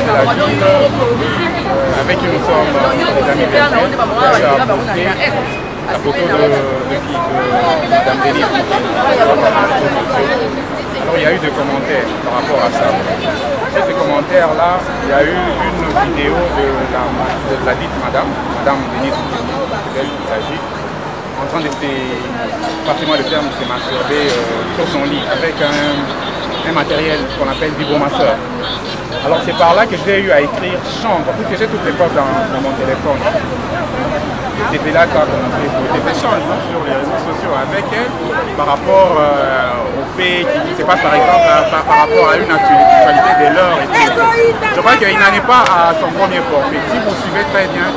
de la ville avec qui nous sommes des amis personnels, qui a posté la photo de Madame Denise. Alors il y a eu des commentaires par rapport à ça. Chez ces commentaires-là, il y a eu une vidéo de la dite Madame Denise, c'est d'elle qu'il s'agit, en train de passez-moi le terme, de se masturber sur son lit avec un matériel qu'on appelle vibromasseur. Alors c'est par là que j'ai eu à écrire chambre, puisque j'ai toutes les preuves dans mon téléphone. C'était là qu'a commencé des échanges sur les réseaux sociaux avec elle par rapport au fait qui se passe par exemple par rapport à une actualité de l'heure et tout. Je crois qu'il n'en est pas à son premier forfait. Si vous suivez très bien,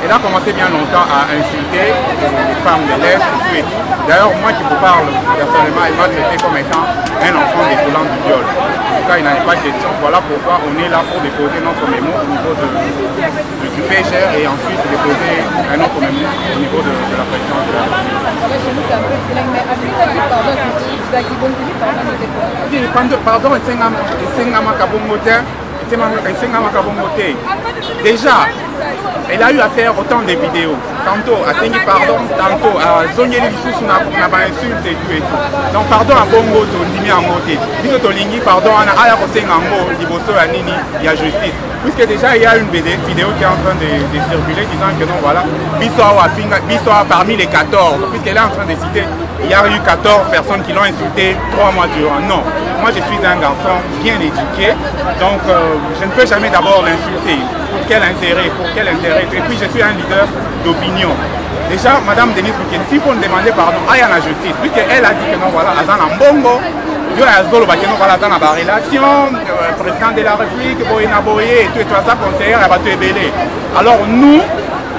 elle a commencé bien longtemps à insulter les femmes de l'Est et tout. D'ailleurs, moi qui vous parle personnellement, elle m'a traité comme étant un enfant découlant du viol. En tout cas, il n'en est pas question. Voilà pourquoi on est là pour déposer notre mémo au niveau du PGR et ensuite déposer un autre mémo au niveau de la présidence de la République. Pardon, déjà, elle a eu à faire autant de vidéos. Tantôt à Sengi pardon, tantôt à Zonyeli Lisusu na insulte et tout et tout. Donc pardon à Bongo to Ndimi Angote. Biso to lingi pardon à Aya Kosenga Ngo liboso ya nini ya justice. Puisque déjà il y a une vidéo qui est en train de circuler disant que non voilà, Biso parmi les 14, puisqu'elle est en train de citer, il y a eu 14 personnes qui l'ont insulté 3 mois durant. Non, moi je suis un garçon bien éduqué, donc je ne peux jamais d'abord l'insulter. Pour quel intérêt? Et puis je suis un leader d'opinion. Déjà, Madame Denise Moukene, s'il faut nous demander pardon, il y a la justice, puisqu'elle a dit que non, voilà, Azan Mbongo, il y a Zolo, voilà, Azan a relation, président de la République, Boyena Boye, et tout, et tout ça, conseillère, elle va te ébeler. Alors nous,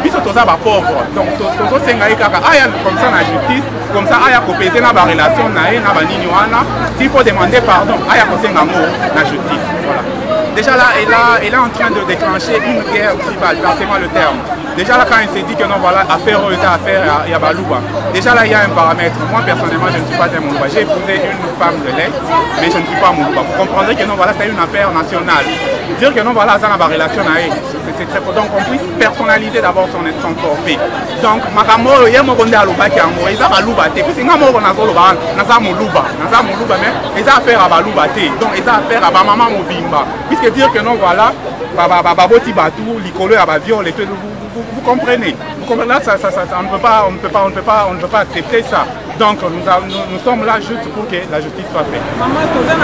biso toza ba pauvre, donc tozo senga kaka aya comme ça la justice, comme ça aya ko peser na ba relation na e na ba nini wana, s'il faut demander pardon, aya ko senga mo na justice. Voilà. Déjà là, elle est en train de déclencher une guerre tribale, passez-moi le terme. Déjà là, quand il s'est dit que non, voilà, affaire à Balouba. Déjà là, il y a un paramètre. Moi, personnellement, je ne suis pas un Moulouba. J'ai épousé une femme de l'Est, mais je ne suis pas Moulouba. Vous comprendrez que non, voilà, c'est une affaire nationale. Dire que non, voilà, ça n'a pas relation à elle, c'est très faux. Donc, on puisse personnaliser d'abord son forfait. Donc, Makamo, il y a un mot à Louba qui est en mot. Il y a Balouba. Puisque non, on a Zoloba, on a Moulouba. On a Moulouba, mais il y a affaire à Balouba. Donc, il y a affaire à Maman Moubimba. Puisque dire que non, voilà, Baboti Batou, Licolo, Abaviol, et tout. Vous comprenez, là, on ne peut pas accepter ça. Donc nous sommes là juste pour que la justice soit faite. Maman, tu as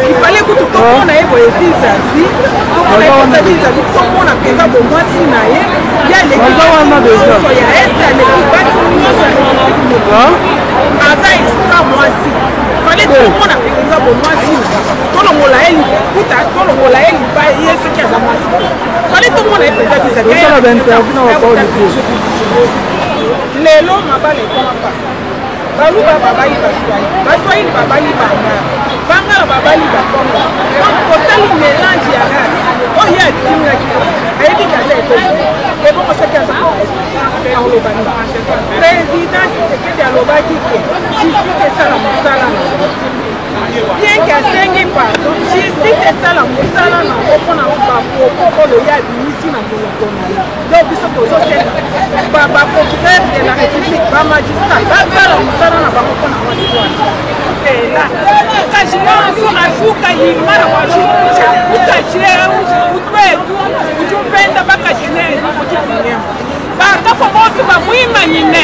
il fallait que tout le monde ait été zazi, on a dit zazi, tout le monde a fait ça pour moi si naïe, il y a les gens qui sont il y a est à l'équipe, moi si, il fallait que tout le monde a fait ça pour moi si, tout le monde a eu, tout le monde a eu, il y a ce qui a ramassé, il fallait tout le monde ait fait ça qui s'est fait. Les lots m'a pas les pas. Baluba babali baswahili babali banga babali bakongo donc kosali mélange ya race oyo atimaki ayebi kaza ebo kosaki aza alobani président Tshisekedi alobaki ke justice esala mosala bien ke asengi pardon justice esala mosala nango mpona bapropos oyo ya bimisi na molongo na ye donc biso tozosela baprocureur de la république bamagistrat basala mosala na bango mpona mwasi wana ela kajiwanso azuka yimara wajukuja ukajeu utwetu ujumpenda bakajineni kutipunyema bakafo bose bamwimanyine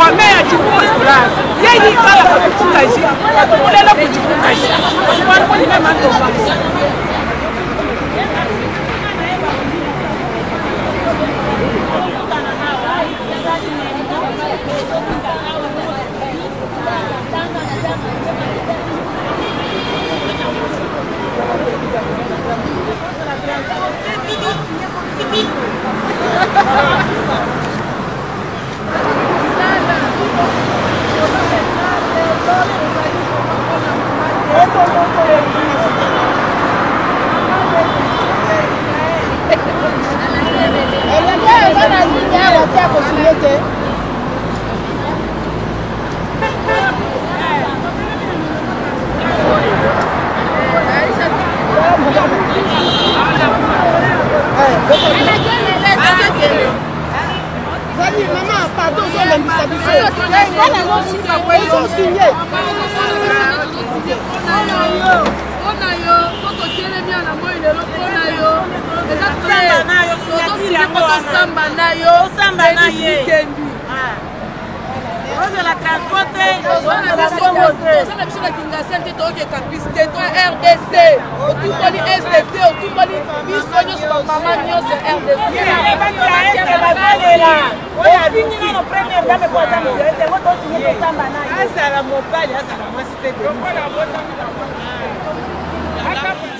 wameya jikukula yeyikala kakukukaji batumulela kujikukaji batuwanimonyime matobako maman, pardon, ils ont l'ambisabilité. Ils ont signé. la transporte RDC otumboli SDT otumboli biso nyonso bamama nyonso RDC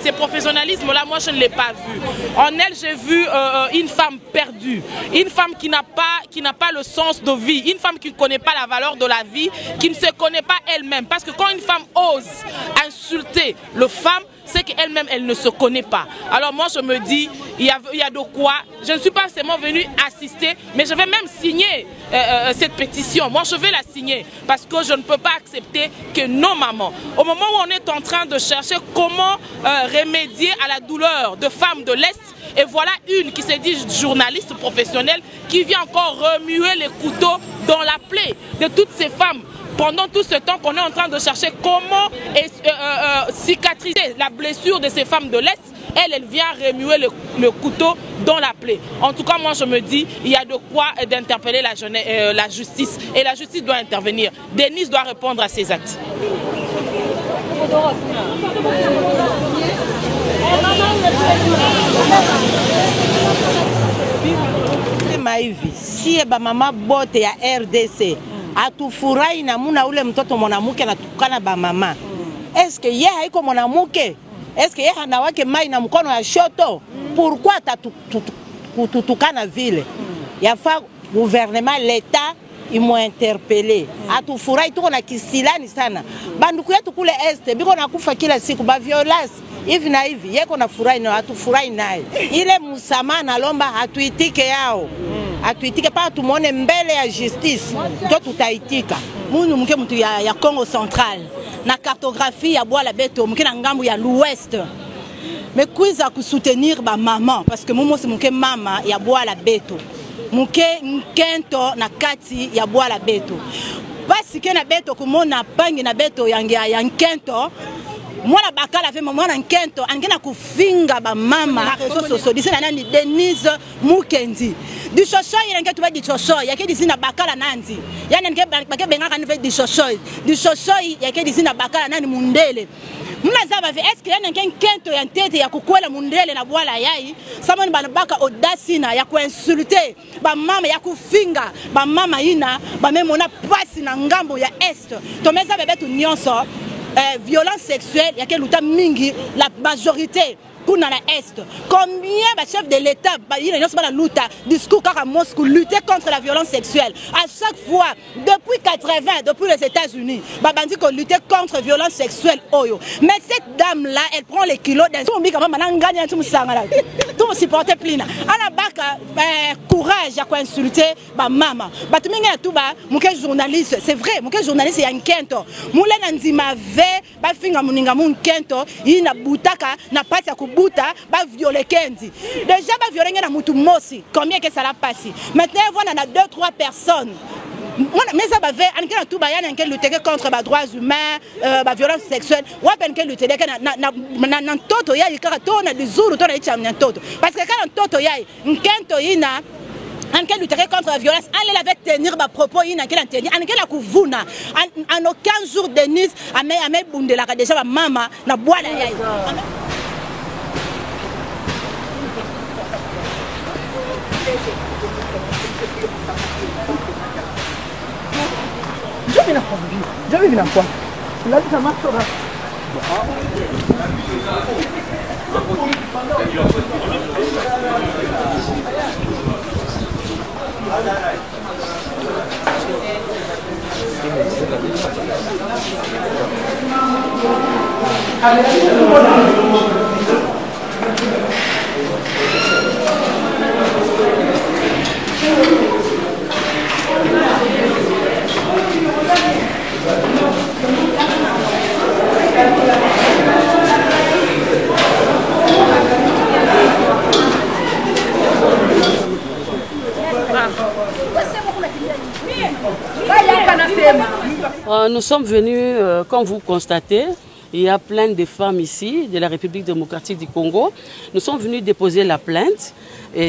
Ce professionnalisme-là, moi, je ne l'ai pas vu. En elle, j'ai vu une femme perdue, une femme qui n'a pas le sens de vie, une femme qui ne connaît pas la valeur de la vie, qui ne se connaît pas elle-même. Parce que quand une femme ose insulter le femme, c'est qu'elle-même, elle ne se connaît pas. Alors moi, je me dis, il y a de quoi. Je ne suis pas seulement venue assister, mais je vais même signer cette pétition. Moi, je vais la signer parce que je ne peux pas accepter que nos mamans, au moment où on est en train de chercher comment remédier à la douleur de femmes de l'Est, et voilà une qui se dit journaliste professionnelle qui vient encore remuer les couteaux dans la plaie de toutes ces femmes. Pendant tout ce temps qu'on est en train de chercher comment cicatriser la blessure de ces femmes de l'Est, elle vient remuer le couteau dans la plaie. En tout cas, moi je me dis, il y a de quoi d'interpeller la justice. Et la justice doit intervenir. Denise doit répondre à ses actes. Si maman bote ya RDC atufurahi na muna ule mtoto mwanamke anatukana ba mama. Est-ce que yeye haiko mwanamke? Est-ce que yeye anawake mai na mkono ya shoto? Pourquoi tutukana vile? Yafa gouvernement l'État ils m'ont interpellé. Atufurahi tuko na kisilani sana. Banduku yetu kule Est biko nakufa kila siku ba violence. Hivi na hivi yeko na furahi na hatufurahi naye. Ile msamaha na lomba hatuitike yao. Hatuitike pa tumuone mbele ya justice. Ndio tutaitika. Munu mke mtu ya Congo Central na cartographie ya Bois la Beto mke na ngambo ya l'Ouest. Mais kuiza kusoutenir ba maman parce que mumo c'est mke mama ya Bois la Beto. Mke nkento na kati ya Bois la Beto. Basi ke na Beto kumona pangi na Beto ya nkento. Mwana bakala ve mwana nkento angena kufinga ba mama na réseaux sociaux disi na nani Denise Mukendi du shosho ile ngetu ba di shosho yake disi na bakala nandi yani nke bake benga kan ve di shosho yake disi na bakala nani Mundele mna zaba ve est-ce que yana nkento ya ntete ya kukwela Mundele na bwala yai samani bana baka audacina ya kuinsulter ba mama ya kufinga ba mama ina ba memona pasi na ngambo ya est tomeza bebetu nyonso violence sexuelle, il y a quelqu'un mingi la majorité kuna na est. Combien de chefs de l'État il y a une lutte discours à Moscou lutter contre la violence sexuelle. À chaque fois depuis 80 depuis les États-Unis, babandi qu'on lutter contre la violence sexuelle oyo. Mais cette dame là, elle prend les kilos d'un tout quand même gagne tout sangala. Tout supporter plina. Ana baka courage à quoi insulter ba mama. Ba tuminga tout ba muke journaliste, c'est vrai, muke journaliste ya nkento. Mule na nzima ve ba finga muninga mun kento, ina butaka na pati ya buta ba violer Kendi. Déjà ba violer na mutu mosi. Combien que ça l'a passé? Maintenant on a 2-3 personnes. Mais ça va faire en tout bayan en quel lutter contre les droits humains, la violence sexuelle. Ou en quel lutter na toto ya ikarato na dizuru to na icham toto. Parce que quand toto ya nkento ina en quel lutter contre la violence, elle avait tenir ma propos ina quel tenir en quel akuvuna en aucun jour Denise a me bundela déjà ma mama na boala ya. Je vais venir quoi? Là, ça marche pas. Nous sommes venus, comme vous constatez, il y a plein de femmes ici de la République démocratique du Congo. Nous sommes venus déposer la plainte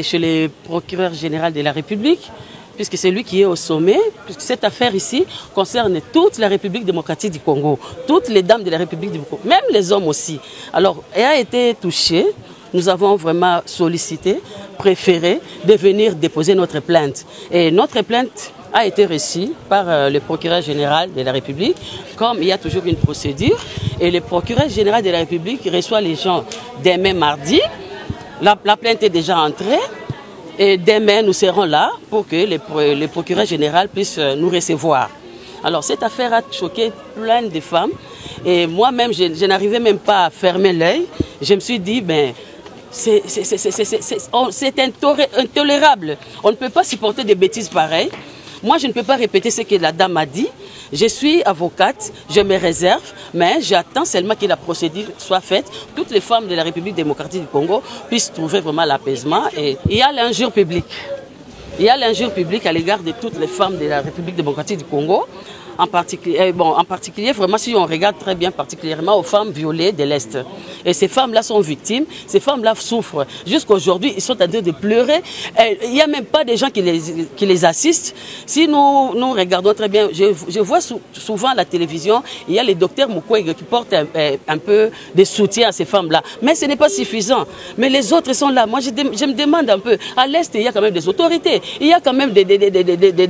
chez le procureur général de la République, puisque c'est lui qui est au sommet, puisque cette affaire ici concerne toute la République démocratique du Congo, toutes les dames de la République du Congo, même les hommes aussi. Alors, elle a été touchée. Nous avons vraiment sollicité, préféré de venir déposer notre plainte. Et notre plainte a été reçue par le procureur général de la République, comme il y a toujours une procédure. Et le procureur général de la République reçoit les gens demain mardi. La plainte est déjà entrée. Et demain, nous serons là pour que le procureur général puisse nous recevoir. Alors, cette affaire a choqué plein de femmes. Et moi-même, je n'arrivais même pas à fermer l'œil. Je me suis dit, ben, c'est intolérable. On ne peut pas supporter des bêtises pareilles. Moi, je ne peux pas répéter ce que la dame a dit. Je suis avocate, je me réserve, mais j'attends seulement que la procédure soit faite. Toutes les femmes de la République démocratique du Congo puissent trouver vraiment l'apaisement. Et il y a l'injure publique. Il y a l'injure publique à l'égard de toutes les femmes de la République démocratique du Congo. En particulier, vraiment, si on regarde très bien, particulièrement aux femmes violées de l'Est. Et ces femmes-là sont victimes, ces femmes-là souffrent. Jusqu'aujourd'hui, ils sont en train de pleurer. Il n'y a même pas des gens qui les assistent. Si nous regardons très bien, je vois souvent à la télévision, il y a les docteurs Mukwege qui portent un peu de soutien à ces femmes-là. Mais ce n'est pas suffisant. Mais les autres sont là. Moi, je me demande un peu. À l'Est, il y a quand même des autorités. Il y a quand même des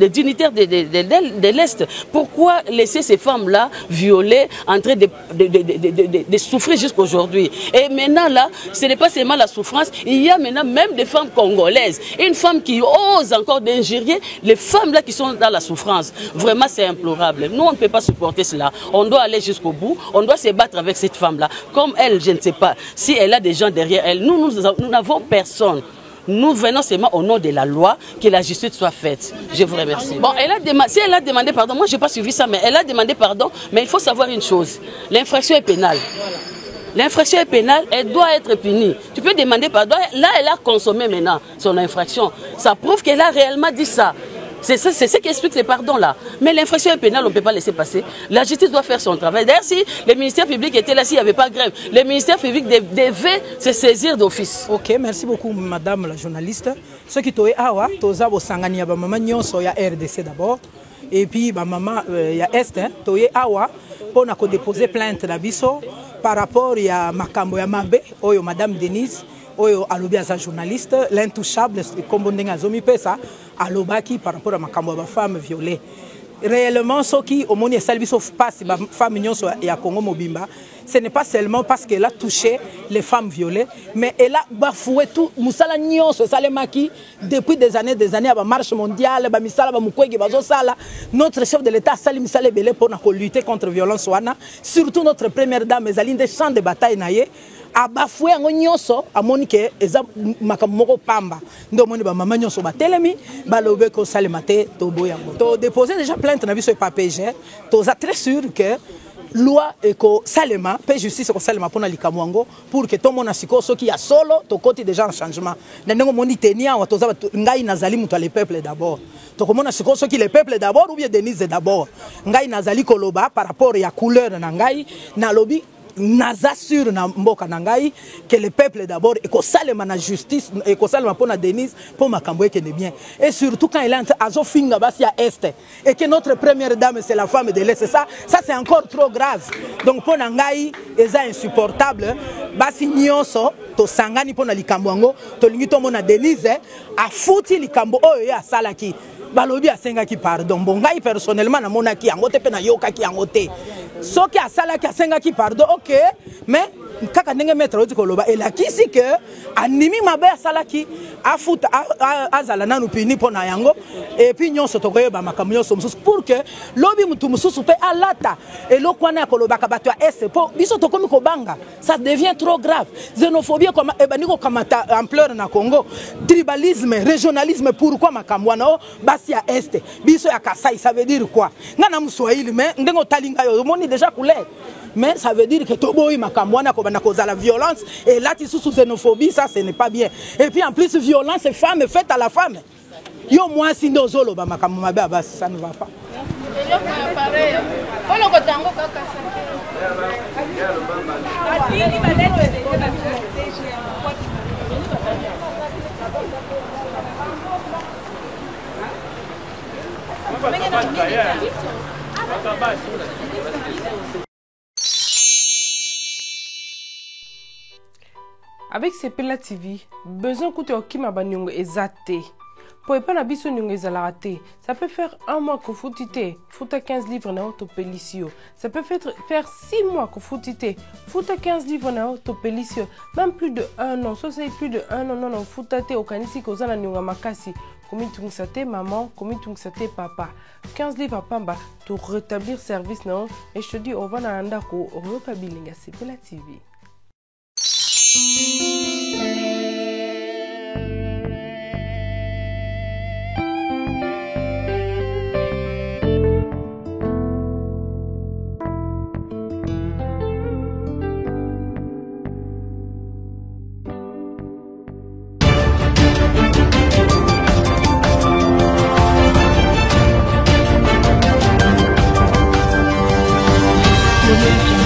dignitaires de l'Est. Pourquoi laisser ces femmes-là violées, en train de souffrir jusqu'aujourd'hui? Et maintenant, là, ce n'est pas seulement la souffrance, il y a maintenant même des femmes congolaises. Une femme qui ose encore d'injurier les femmes-là qui sont dans la souffrance. Vraiment, c'est implorable. Nous, on ne peut pas supporter cela. On doit aller jusqu'au bout. On doit se battre avec cette femme-là. Comme elle, je ne sais pas, si elle a des gens derrière elle. Nous n'avons personne. Nous venons seulement au nom de la loi que la justice soit faite. Je vous remercie. Bon, si elle a demandé pardon, moi je n'ai pas suivi ça, mais elle a demandé pardon, mais il faut savoir une chose. L'infraction est pénale. L'infraction est pénale, elle doit être punie. Tu peux demander pardon. Là, elle a consommé maintenant son infraction. Ça prouve qu'elle a réellement dit ça. C'est ce qui explique les pardons là. Mais l'infraction est pénale, on ne peut pas laisser passer. La justice doit faire son travail. D'ailleurs, si le ministère public était là, s'il n'y avait pas de grève, le ministère public devait se saisir d'office. Ok, merci beaucoup madame la journaliste. Ce qui est awa, toza bo sangani ya ba maman nyonso ya RDC d'abord. Et puis ba maman ya Est, toye awa pour na ko déposer plainte na biso par rapport ya makambo ya mabe oyo madame Denise oyo alobi aza journaliste l'intouchable comme ndenge azomi pesa alobaki par rapport à makambo ya femme violée. Réellement ce qui au moni esali biso passe ba femme nyonso ya Congo mobimba, ce n'est pas seulement parce qu'elle a touché les femmes violées, mais elle a bafoué tout musala nyonso salemaki depuis des années à la marche mondiale, ba misala ba mukwege bazo sala. Notre chef de l'État sali misala belé pour lutter contre violence wana, surtout notre première dame ezali des champs de bataille naye. A bafoué en nyonso amoni ke eza makambo moko pamba ndo moni ba mama nyonso ba telemi ba lobe ko salemate to boyango to déposer déjà plainte na biso e PG to za très sûr que loi eko salema pe justice ko salema pona likamwango pour que tout monde asiko soki ya solo to koti déjà en changement ndenge moni tenia wa to za ngai nazali muto le peuple d'abord to komona siko soki le peuple d'abord ou bien Denise d'abord ngai nazali koloba par rapport ya couleur na ngai na lobi naza sur na mboka nangai que le peuple d'abord et que salema na justice et que salema pour na Denise pour makambo que bien et surtout quand il entre azo finga basi à Est et que notre première dame c'est la femme de l'Est, ça c'est encore trop grave. Donc pour nangai eza insupportable basi nyonso to sangani pour na likambo to lingi to mona Denise a fouti likambo oyo ya salaki balobi asenga ki pardon bongai personnellement na monaki yango te pe na yoka ki yango te soki asala ki asenga ki pardon ok mais kaka ndenge maître oti koloba elakisi que animi mabe asala ki afuta azala nanu pini pona yango et puis nyonso tokoyeba makambo nyonso mususu pour que lobi mutu mususu pe alata eloko na koloba ka bato ya ese po biso tokomi kobanga ça devient trop grave. Xénophobie comme ebaniko kamata ampleur na Congo, tribalisme, régionalisme, pourquoi makambo wana basi ya Est biso ya Kasai, ça veut dire quoi? Ngana mswahili mais ndengo talinga yo moni déjà couleur. Mais ça veut dire que toboyi makambo wana ko bana koza la violence et là tu sous xénophobie, ça ce n'est pas bien. Et puis en plus violence femme faite à la femme. yo mwasi nde ozoloba makambo mabe ya basi, ça ne va pas. Avec Sepela TV, besoin coûte au kima banyongo ezate. Pour pas na biso nyongo ezalate, ça peut faire 1 mois que foutite, fouta 15 livres na autopelicio. Ça peut faire 6 mois que foutite, fouta 15 livres na autopelicio. Même plus de 1 an, ça c'est plus de 1 an, non, foutate au kanisi kozana nyonga makasi. Comme tungsate maman, comme tungsate papa. 15 livres à pamba pour rétablir service non. Et je te dis, on va na andako, on va pas bilinga, Sepela TV. Audio